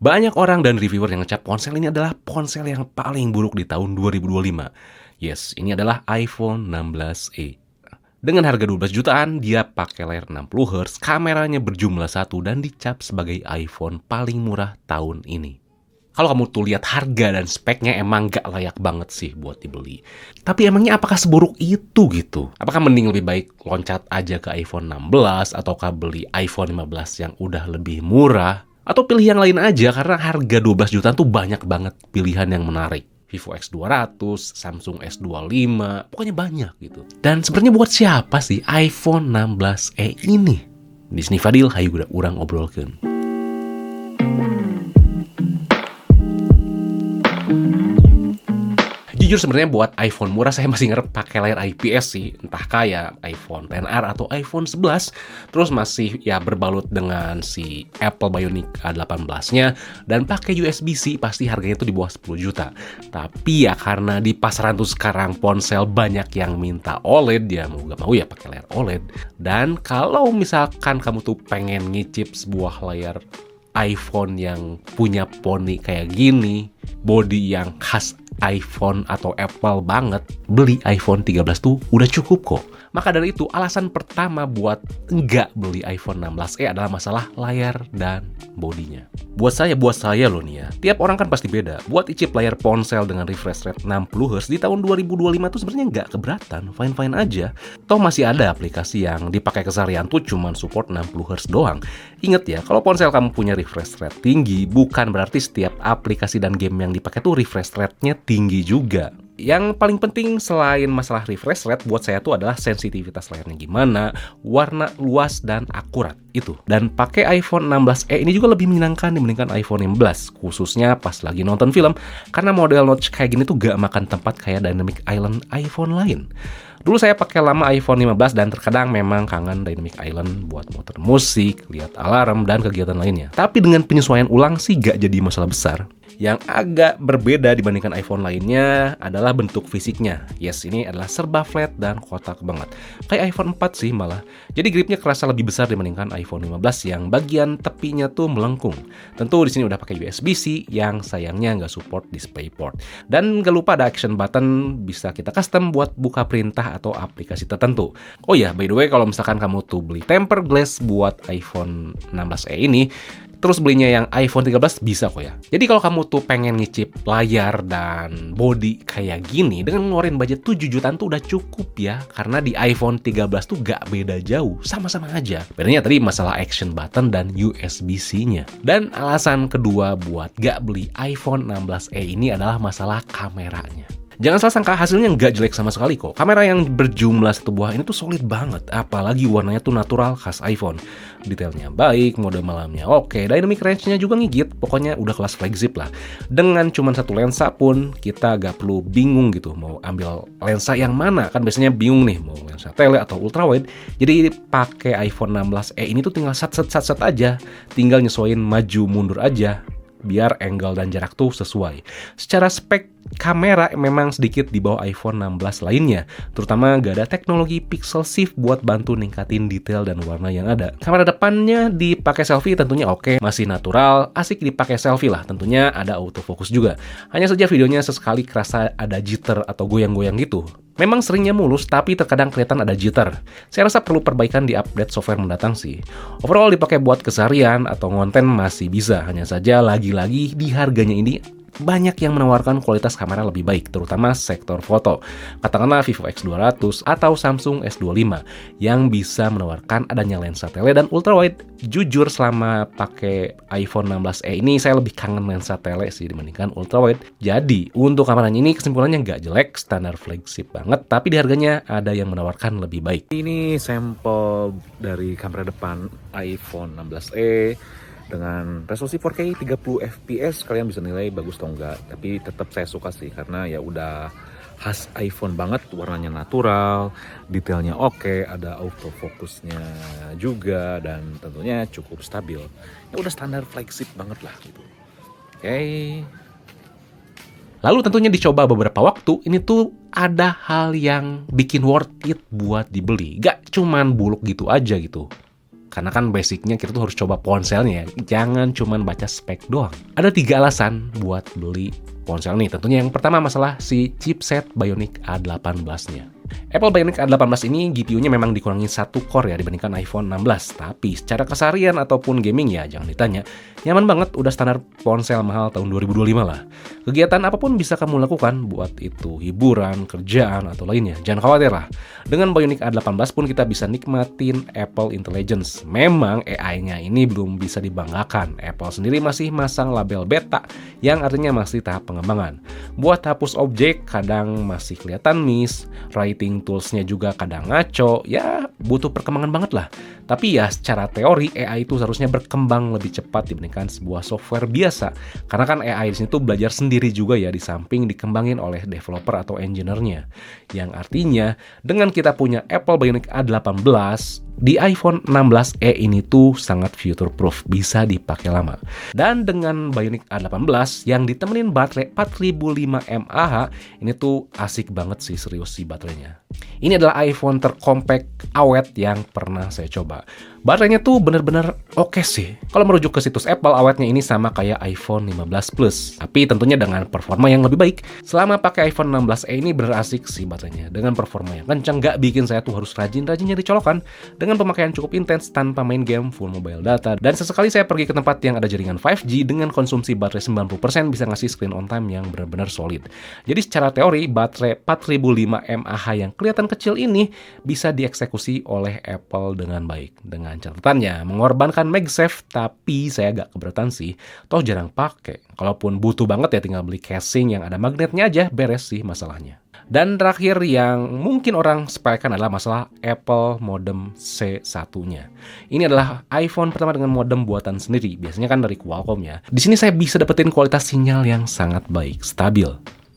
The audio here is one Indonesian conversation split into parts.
Banyak orang dan reviewer yang ngecap ponsel ini adalah ponsel yang paling buruk di tahun 2025. Yes, ini adalah iPhone 16e. Dengan harga 12 jutaan, dia pakai layar 60Hz, kameranya berjumlah 1 dan dicap sebagai iPhone paling murah tahun ini. Kalau kamu tuh lihat harga dan speknya emang gak layak banget sih buat dibeli. Tapi emangnya apakah seburuk itu gitu? Apakah mending lebih baik loncat aja ke iPhone 16 ataukah beli iPhone 15 yang udah lebih murah? Atau pilih yang lain aja karena harga 12 jutaan tuh banyak banget pilihan yang menarik. Vivo X200, Samsung S25, pokoknya banyak gitu. Dan sebenarnya buat siapa sih iPhone 16e ini? Di sini Fadil, hayu urang obrolkeun. Jujur sebenarnya buat iPhone murah saya masih ngarep pakai layar IPS sih, entah kayak iPhone XR atau iPhone 11. Terus masih ya berbalut dengan si Apple Bionic A18-nya dan pakai USB-C, pasti harganya itu di bawah 10 juta. Tapi ya karena di pasaran tuh sekarang ponsel banyak yang minta OLED, ya mau gak mau ya pakai layar OLED. Dan kalau misalkan kamu tuh pengen ngicip sebuah layar iPhone yang punya poni kayak gini, body yang khas iPhone atau Apple banget, beli iPhone 13 tuh udah cukup kok. Maka dari itu, alasan pertama buat enggak beli iPhone 16e adalah masalah layar dan bodinya. Buat saya loh nih ya, tiap orang kan pasti beda. Buat icip layar ponsel dengan refresh rate 60Hz di tahun 2025 tuh sebenarnya nggak keberatan, fine-fine aja. Toh masih ada aplikasi yang dipakai keseharian tuh cuman support 60Hz doang. Ingat ya, kalau ponsel kamu punya refresh rate tinggi, bukan berarti setiap aplikasi dan game yang dipakai tuh refresh rate-nya tinggi juga. Yang paling penting selain masalah refresh rate buat saya tuh adalah sensitivitas layarnya gimana, warna luas dan akurat itu. Dan pakai iPhone 16e ini juga lebih menyenangkan dibandingkan iPhone 15, khususnya pas lagi nonton film, karena model notch kayak gini tuh gak makan tempat kayak Dynamic Island iPhone lain. Dulu saya pakai lama iPhone 15 dan terkadang memang kangen Dynamic Island buat muter musik, lihat alarm, dan kegiatan lainnya. Tapi dengan penyesuaian ulang sih gak jadi masalah besar. Yang agak berbeda dibandingkan iPhone lainnya adalah bentuk fisiknya. Yes, ini adalah serba flat dan kotak banget. Kayak iPhone 4 sih malah. Jadi gripnya kerasa lebih besar dibandingkan iPhone 15 yang bagian tepinya tuh melengkung. Tentu di sini udah pakai USB-C yang sayangnya nggak support DisplayPort. Dan nggak lupa ada action button, bisa kita custom buat buka perintah atau aplikasi tertentu. Oh ya, by the way, kalau misalkan kamu tuh beli tempered glass buat iPhone 16e ini, terus belinya yang iPhone 13 bisa kok ya. Jadi kalau kamu tuh pengen ngicip layar dan body kayak gini, dengan ngeluarin budget 7 jutaan tuh udah cukup ya. Karena di iPhone 13 tuh gak beda jauh, sama-sama aja. Bedanya tadi masalah action button dan USB-C-nya. Dan alasan kedua buat gak beli iPhone 16e ini adalah masalah kameranya. Jangan salah sangka, hasilnya nggak jelek sama sekali kok. Kamera yang berjumlah 1 buah ini tuh solid banget. Apalagi warnanya tuh natural khas iPhone. Detailnya baik, mode malamnya oke, dynamic range-nya juga ngigit. Pokoknya udah kelas flagship lah. Dengan cuma 1 lensa pun, kita gak perlu bingung gitu mau ambil lensa yang mana. Kan biasanya bingung nih, mau lensa tele atau ultrawide. Jadi pakai iPhone 16e ini tuh tinggal sat aja. Tinggal nyesuaiin maju mundur aja, biar angle dan jarak tuh sesuai. Secara spek kamera memang sedikit di bawah iPhone 16 lainnya, terutama gak ada teknologi pixel shift buat bantu ningkatin detail dan warna yang ada. Kamera depannya dipakai selfie tentunya oke, masih natural, asik dipakai selfie lah, tentunya ada autofocus juga. Hanya saja videonya sesekali kerasa ada jitter atau goyang-goyang gitu. Memang seringnya mulus, tapi terkadang kelihatan ada jitter. Saya rasa perlu perbaikan di update software mendatang sih. Overall dipakai buat keseharian atau konten masih bisa, hanya saja lagi-lagi di harganya ini banyak yang menawarkan kualitas kamera lebih baik, terutama sektor foto. Katakanlah Vivo X200 atau Samsung S25 yang bisa menawarkan adanya lensa tele dan ultrawide. Jujur selama pakai iPhone 16e ini saya lebih kangen lensa tele sih dibandingkan ultrawide. Jadi untuk kameranya ini kesimpulannya nggak jelek, standar flagship banget, tapi di harganya ada yang menawarkan lebih baik. Ini sampel dari kamera depan iPhone 16e. Dengan resolusi 4K 30 fps kalian bisa nilai bagus atau enggak. Tapi tetap saya suka sih karena ya udah khas iPhone banget, warnanya natural, detailnya oke, ada autofocusnya juga dan tentunya cukup stabil. Ya udah standar flagship banget lah gitu. Oke. Lalu tentunya dicoba beberapa waktu, ini tuh ada hal yang bikin worth it buat dibeli. Gak cuman buluk gitu aja gitu. Karena kan basicnya kita tuh harus coba ponselnya ya, jangan cuman baca spek doang. Ada 3 alasan buat beli ponsel nih. Tentunya yang pertama masalah si chipset Bionic A18-nya. Apple Bionic A18 ini GPU-nya memang dikurangi 1 core ya dibandingkan iPhone 16. Tapi secara keseharian ataupun gaming ya jangan ditanya. Nyaman banget, udah standar ponsel mahal tahun 2025 lah. Kegiatan apapun bisa kamu lakukan, buat itu hiburan, kerjaan, atau lainnya. Jangan khawatir lah. Dengan Bionic A18 pun kita bisa nikmatin Apple Intelligence. Memang AI-nya ini belum bisa dibanggakan. Apple sendiri masih masang label beta, yang artinya masih tahap pengembangan. Buat hapus objek kadang masih kelihatan miss, writing tools-nya juga kadang ngaco, ya butuh perkembangan banget lah. Tapi ya secara teori AI itu seharusnya berkembang lebih cepat dibandingkan sebuah software biasa. Karena kan AI di sini tuh belajar sendiri juga ya, di samping dikembangin oleh developer atau engineer-nya. Yang artinya dengan kita punya Apple Bionic A18 di iPhone 16e ini tuh sangat future proof, bisa dipakai lama. Dan dengan Bionic A18 yang ditemenin baterai 4005 mAh, ini tuh asik banget sih, serius sih baterainya. Ini adalah iPhone terkompact awet yang pernah saya coba. Baterainya tuh bener-bener oke sih. Kalau merujuk ke situs Apple, awetnya ini sama kayak iPhone 15 Plus. Tapi tentunya dengan performa yang lebih baik. Selama pakai iPhone 16e ini bener asik sih baterainya. Dengan performa yang kencang, nggak bikin saya tuh harus rajin-rajin nyari colokan. Dengan pemakaian cukup intens tanpa main game, full mobile data. Dan sesekali saya pergi ke tempat yang ada jaringan 5G dengan konsumsi baterai 90% bisa ngasih screen on time yang benar-benar solid. Jadi secara teori, baterai 4005 mAh yang kelihatan kecil ini bisa dieksekusi oleh Apple dengan baik. Dengan catatannya, mengorbankan MagSafe, tapi saya agak keberatan sih. Toh jarang pakai. Kalaupun butuh banget ya tinggal beli casing yang ada magnetnya aja, beres sih masalahnya. Dan terakhir yang mungkin orang sepelekan adalah masalah Apple modem C1-nya. Ini adalah iPhone pertama dengan modem buatan sendiri, biasanya kan dari Qualcomm ya. Di sini saya bisa dapetin kualitas sinyal yang sangat baik, stabil.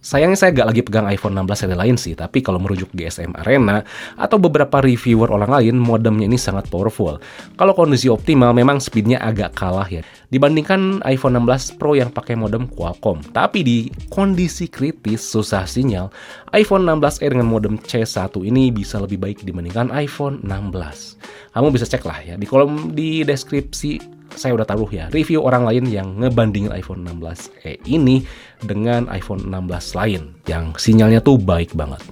Sayangnya saya nggak lagi pegang iPhone 16 seri lain sih, tapi kalau merujuk GSM Arena atau beberapa reviewer orang lain, modemnya ini sangat powerful. Kalau kondisi optimal, memang speednya agak kalah ya, dibandingkan iPhone 16 Pro yang pakai modem Qualcomm. Tapi di kondisi kritis, susah sinyal, iPhone 16e dengan modem C1 ini bisa lebih baik dibandingkan iPhone 16. Kamu bisa cek lah ya, di kolom di deskripsi saya udah taruh ya review orang lain yang ngebandingin iPhone 16e ini dengan iPhone 16 lain yang sinyalnya tuh baik banget.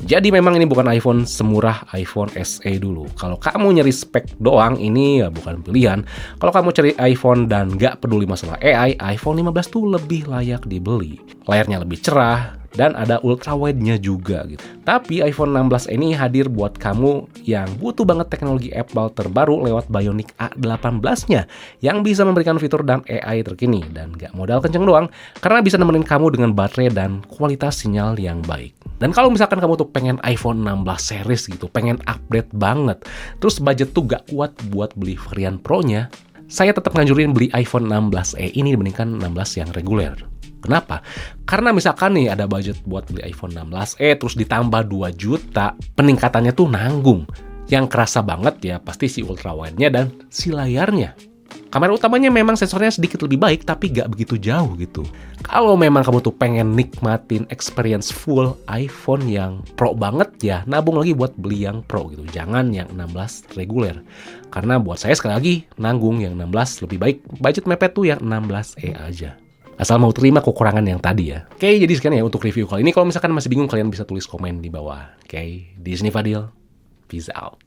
Jadi memang ini bukan iPhone semurah iPhone SE dulu. Kalau kamu nyari spek doang, ini ya bukan pilihan. Kalau kamu cari iPhone dan nggak peduli masalah AI, iPhone 15 tuh lebih layak dibeli. Layarnya lebih cerah, dan ada ultrawide-nya juga gitu. Tapi iPhone 16 ini hadir buat kamu yang butuh banget teknologi Apple terbaru lewat Bionic A18-nya yang bisa memberikan fitur dan AI terkini dan nggak modal kenceng doang karena bisa nemenin kamu dengan baterai dan kualitas sinyal yang baik. Dan kalau misalkan kamu tuh pengen iPhone 16 series gitu, pengen update banget, terus budget tuh gak kuat buat beli varian Pro-nya, saya tetap nganjurin beli iPhone 16e ini dibandingkan 16 yang reguler. Kenapa? Karena misalkan nih ada budget buat beli iPhone 16e terus ditambah 2 juta, peningkatannya tuh nanggung. Yang kerasa banget ya pasti si ultrawide-nya dan si layarnya. Kamera utamanya memang sensornya sedikit lebih baik, tapi gak begitu jauh gitu. Kalau memang kamu tuh pengen nikmatin experience full iPhone yang Pro banget ya, nabung lagi buat beli yang Pro gitu. Jangan yang 16 reguler. Karena buat saya sekali lagi, nanggung yang 16 lebih baik. Budget mepet tuh yang 16e aja. Asal mau terima kekurangan yang tadi ya. Oke, jadi sekian ya untuk review kali ini. Kalau misalkan masih bingung, kalian bisa tulis komen di bawah. Oke, di sini Fadil. Peace out.